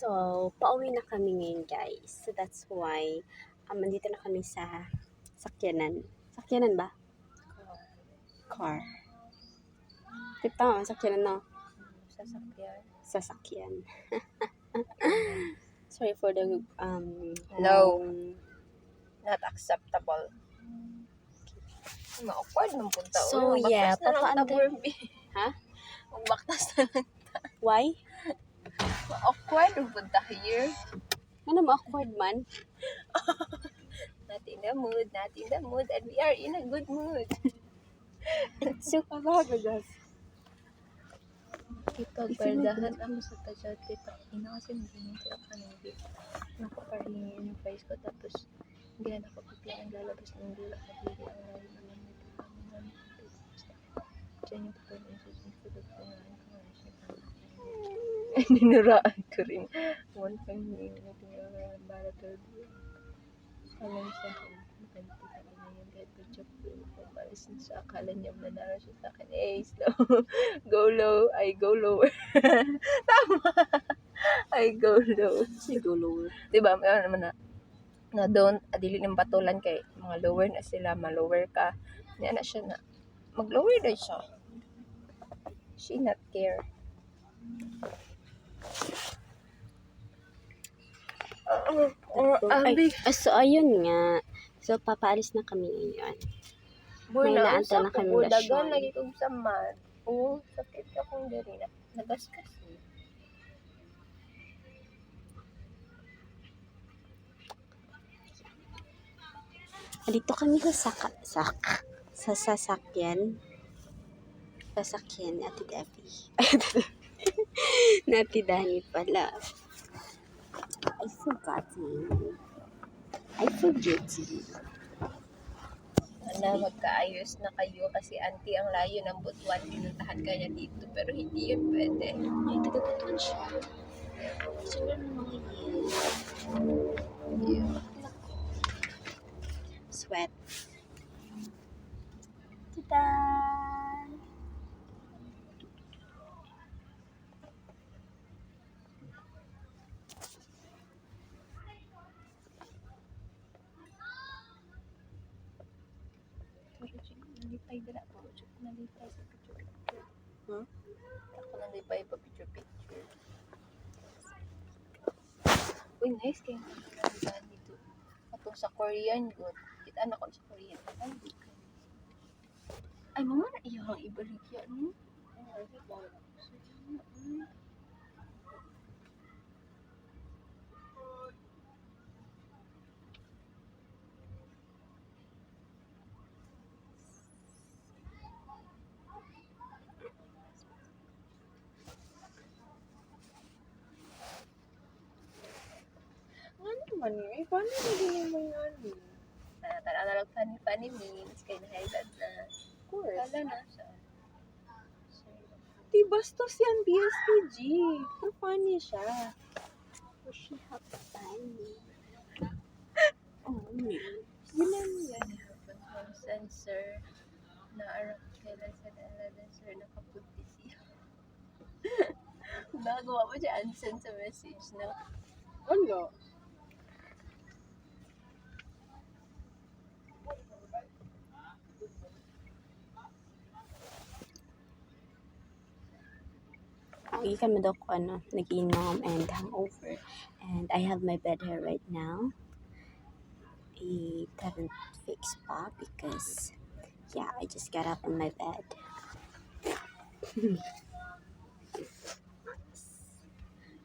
So, pauwi na kami ngayon, guys. So, that's why, andito na kami sa sakyanan. Sakyanan ba? Car. Tama, sakyanan na. Sasakyan. Sasakyan. Sorry for the, No. Not acceptable. Ma-awkward nung punta. So, yeah, papaantay. Ha? Magbaktas na lang. Why? Ma-awkward nung punta here. Ano ba awkward man? Not in the mood, and we are in a good mood. So, pabagagas. Ipagbardahan ako sa tajate. Ina kasi hindi ako kanindi. Nakaparihin yung face ko. Tapos, hindi na nakapaglaan lalabas ng dula. Kabili ang layo naman nito. Diyan yung pagkakas yung pagkakas ninuraan ko rin. One time na tinuraan para todo. Alam sa akin, makanti ka na ngayon kahit pa-chop ko. Pamalis na siya, akala niya mananaro siya sa akin. Slow. Go low, I go lower. Tama! I go low. Go lower. Diba, meron naman na don't, adili ng patulan kay mga lower na sila, ma-lower ka. Hindi na siya na, mag-lower na siya. She not care. So, ayun nga. So, papaalis na kami ngayon. May naantay na kami dagan lasyon. lagi kong samad. Oo, sakit akong diri na. Nagaskas. Dito kami sa sasakyan. Sasakyan ni Ate Debbie. Na Ate Dani pala. I forget you. Na magkaayos na kayo kasi auntie ang layo ng Butuan. Pinuntahan ka niya dito pero hindi yun pwede. Ay, taga-Butuan siya. Sila ng mga sweat. Tada! Nalipay dala po. Nalipay sa picture. Huh? Ako nalipay pa picture. Uy, nice kayo nalipay dito. Atong sa Korean good. Kita na ko sa Korean. Ay, mama na iyang ibalik yan. Man, paano hindi mo yung ano? Tanalag funny memes. Kaya nahailad na. Of course. Kala na siya. Di bastos yan, BSPG. Pero funny siya. Was she funny? Oh, Ginan yan. Sensor na arap kailan sa sensor nakapunti siya. Nagawa mo siya unsend sa message na ano? Ikan mo daw ko nag-inom and hangover. And I have my bed here right now. It haven't fixed pa because, yeah, I just got up on my bed.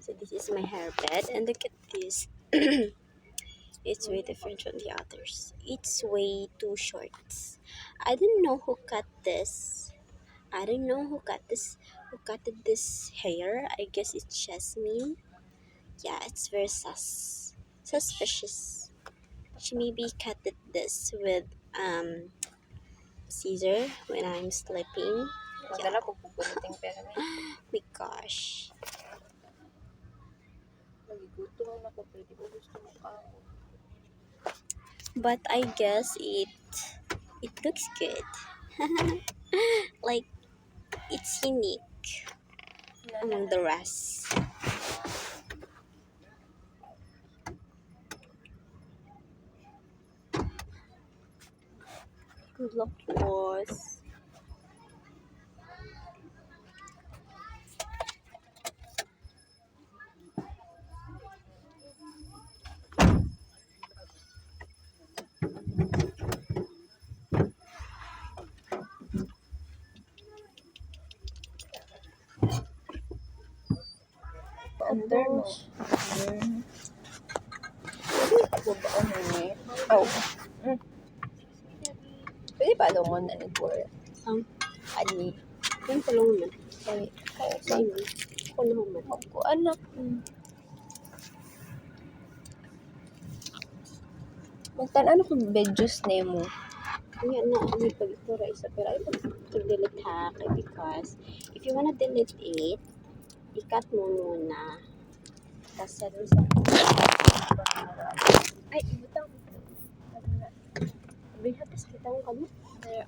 So this is my hair bed and look at this. It's way different from the others. It's way too short. I don't know who cut this. I don't know who cut this hair. I guess it's Jasmine. Yeah, it's very suspicious. She maybe cut this with scissor when I'm sleeping. madala ko pupuliting pera na. My gosh. Nagigutom ako pero di ko gusto makaon. But I guess it looks good. Like it's unique among the rest. vlog was Under mo. Babaan mo ni. Oh. Pwede pa lungon na ni Por. ang Ani. yung tulong man. Kay Sa inyo. Kuno man. Ako anak. Magtan-ano kung videos nemo. Kaya na, may pag-itura isa. Pero ay pag-delete ha. Because if you wanna delete it, ikat mo muna. Tapos sa ay, ibutang. Bihatas kita mo kami. Yeah.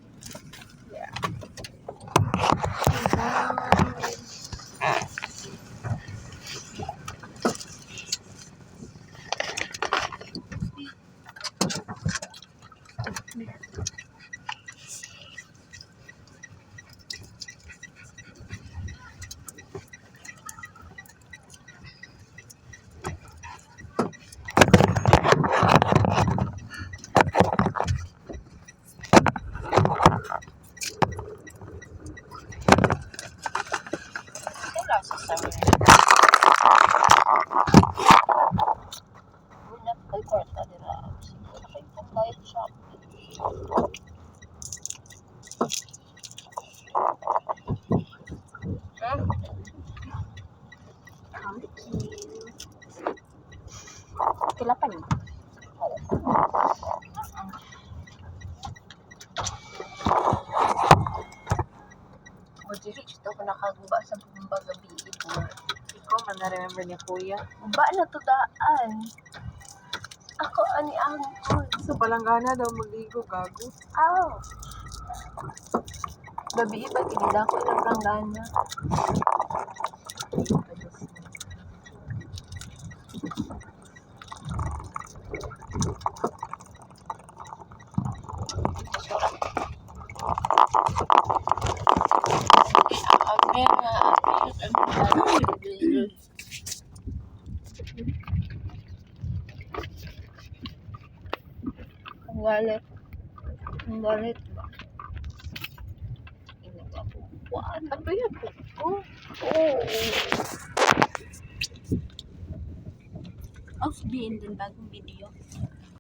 Kilapan mo. Dili ito ko nakaguba sa pumba gabi ito. Ikaw man na-remember niya kuya. Ba na to daan. Ako ani ang Sa Balanggana daw magligo, gago. aw. Gabi iba tinida ko ng ranggana. Ang galit. Ang galit ba? Inagabuan. Ano yan? Oh. Off din din bagong video.